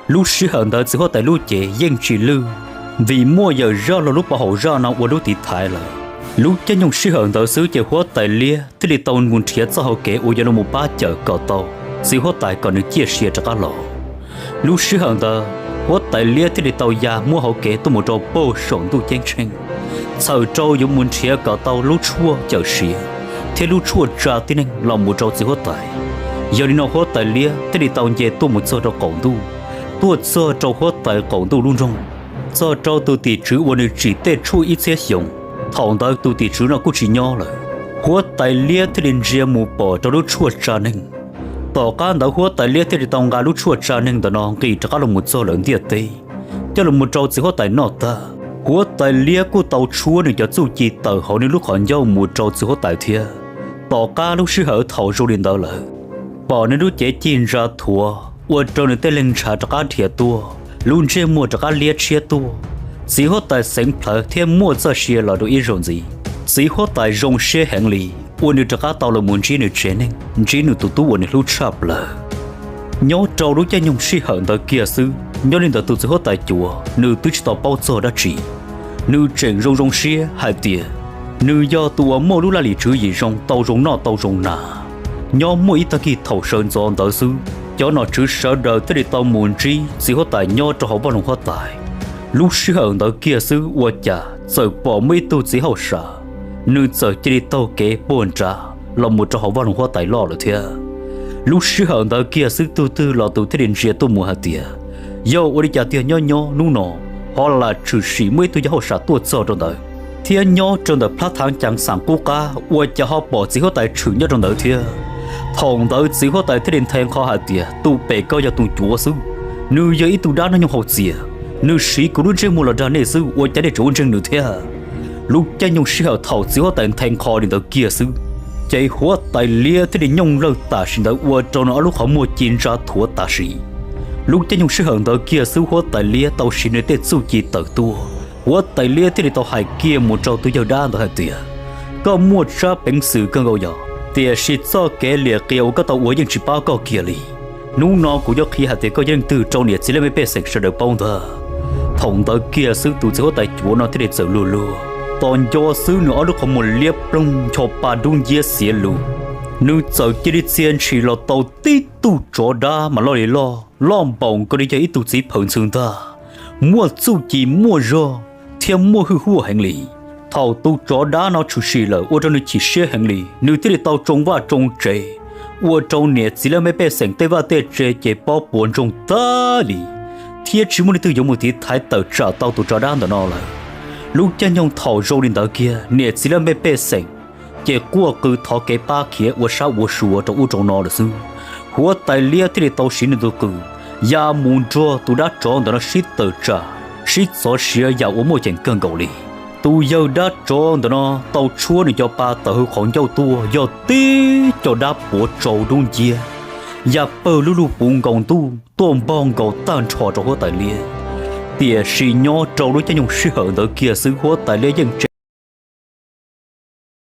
lúc sĩ hận đó chỉ có tại lúc chế dân chỉ lưu vì mua giờ ra là lúc bảo hộ ra nó qua lúc thì thái lại lúc cho nhung sĩ hận đó xứ chế hóa tại lia thì tàu nguồn thiệt cho họ kể ôi giờ nó một ba chợ cò tàu sĩ hóa tại còn được chia sẻ cho các lò lúc sĩ hận đó hóa tại lia thì tàu già mua họ kể tôi một trò bô sổn tu chiến tranh sau trâu dùng nguồn thiệt cò tàu lúc chua chợ xía thế lúc chua trả tin anh lòng một trâu sĩ hóa tại giờ đi nó hóa tại lia thì tàu về tôi một số trò cổng tu tôi cho trâu hóa tại cổng tu luôn rồi cho trâu tu tỷ chữวันนี้chỉ tết chui ít xe dùng thằng đó tu tỷ chữ nó cũng chỉ nhỏ rồi hóa tại lia thì đến giờ mua bỏ cho lúc chua trả nênต่อการđó hóa tại lia thì tàu gà lúc chua trả nên đó nó kỳ cho các lồng một số lớn thiệt tây cho lồng một trâu chỉ hóa tại nọ ta hóa tại lia của tàu chua này cho chú chỉ tàu họ nên lúc họ giao một trâu chỉ hóa tại thiệtต่อการlúc sư hở thầu rồi đến đó là bỏ nên lúc chế chín ra thuaว่าตอนนี้เต้นเล่นชาจากการเทียตัวลุนเชื่อมัวจากการเลี้ยเชียตัวสีหัวแต่เสียงเพลเทียมัวจะเชียเราดูอีรงจีสีหัวแต่รงเชียแห่งลีวันนี้จากการตาวละมุนจีนึกเจนึงจีนึกตัววันนี้รู้ชับเลยย้อนเรารู้ใจยงชีหันตะเกียซื้อย้อนนี่ตัวสีหัวแต่จัวนึกตัวจะต่อเป้าโซดาจีนึกเจงรงเชียหายเตียนึกยอตัวมัวรู้ละลีจื้อยี่รงเตารงนอเตารงนาย้อนมัวอีตะกี้เท่าเชิญจอนต่อซื้อcho nó chứ sợ đời tới đi tàu muôn trí chỉ có tài nho cho họ bao lòng họ tài lúc sư hận đó kia sư qua chả sợ bỏ mấy tu chỉ hậu sợ nữ sợ chỉ đi tàu kế buồn trả lòng một cho họ bao lòng họ tài lo rồi thế lúc sư hận đó kia sư tu tư lo tu thế đến chia tu mua hạt tiền do ở đi trả tiền nho nho nu nọ họ là trừ sĩ mấy tu cho họ sợ tuột sợ trong đời thiên nho trong đời phát thang chẳng sáng cố ca qua chả họ bỏ chỉ có tài trừ nho trong đời thế thằng đó chỉ có tại thế đến thang kho hạt tiền tu bể câu cho tu chúa sư nữ giờ ít tu đá nó nhung hậu tiền nữ sĩ cũng luôn chơi mua là đàn này sư ôi trái để trốn trên nữ thế lúc trái nhung sĩ hậu thầu chỉ có tại thang kho đến đó kia sư chạy hóa tại lia thế đến nhung lâu ta sinh đó ôi cho nó lúc họ mua chín ra thua ta sĩ lúc trái nhung sĩ hậu đó kia sư hóa tại lia tàu sinh nơi tết su chi tờ tua hóa tại lia thế đến tàu hải kia một trâu tu giờ đá đó hạt tiền có mua ra bánh sử cơn gạo nhỏ tiền sĩ cho kẻ liệt kêu các tàu uống những chỉ bao câu kia li, nụ nó cũng do khi hạt tiền có những từ trong nhiệt chỉ là mấy bé sạch sẽ được bao giờ, thằng đó kia sư tụ chỉ có tại chúa nó thế để sợ lù lù, toàn do sư nó lúc không một liệp lông cho bà đun dê xía lù, nụ sợ chỉ đi xem chỉ là tàu tí tụ chỗ đa mà lo bỏng có đi chơi tụ chỉ phận xương ta, mua su chỉ mua rơ, thêm mua hư hành lý. thầu tu chó đá nó chủ sĩ là ô trong nơi chỉ xe hành lý nữ thế tàu trông và trông chế ô trong này chỉ là mấy bé sành tây và tây chế chế bao buồn trong ta đi thiết chỉ muốn từ giống một tí thái tàu trả tàu tu chó đá đó nó là lúc chân nhung thầu râu đến đó kia này chỉ là mấy bé sành chế qua cứ thọ cái ba kia ô sao ô sủa trong ô trong nó là sư hoa tài lia thế tàu xí nên tôi cứ ya muốn cho tu đã cho đó nó xít tàu trả xít xó xía ya ô môi chẳng cơn cầu lì tu giờ đã cho nó tàu chúa này cho ba tàuของเจ้าตัวgiờ tí cho đã bộ trâu đúng chưa giờ bờ lũ lũ bùng gồng tu tôm bong gầu tan trò trong hoa tài lia tiệt sĩ nhỏ trâu đối cho nhung sư hận tới kia xứ hoa tài lia dân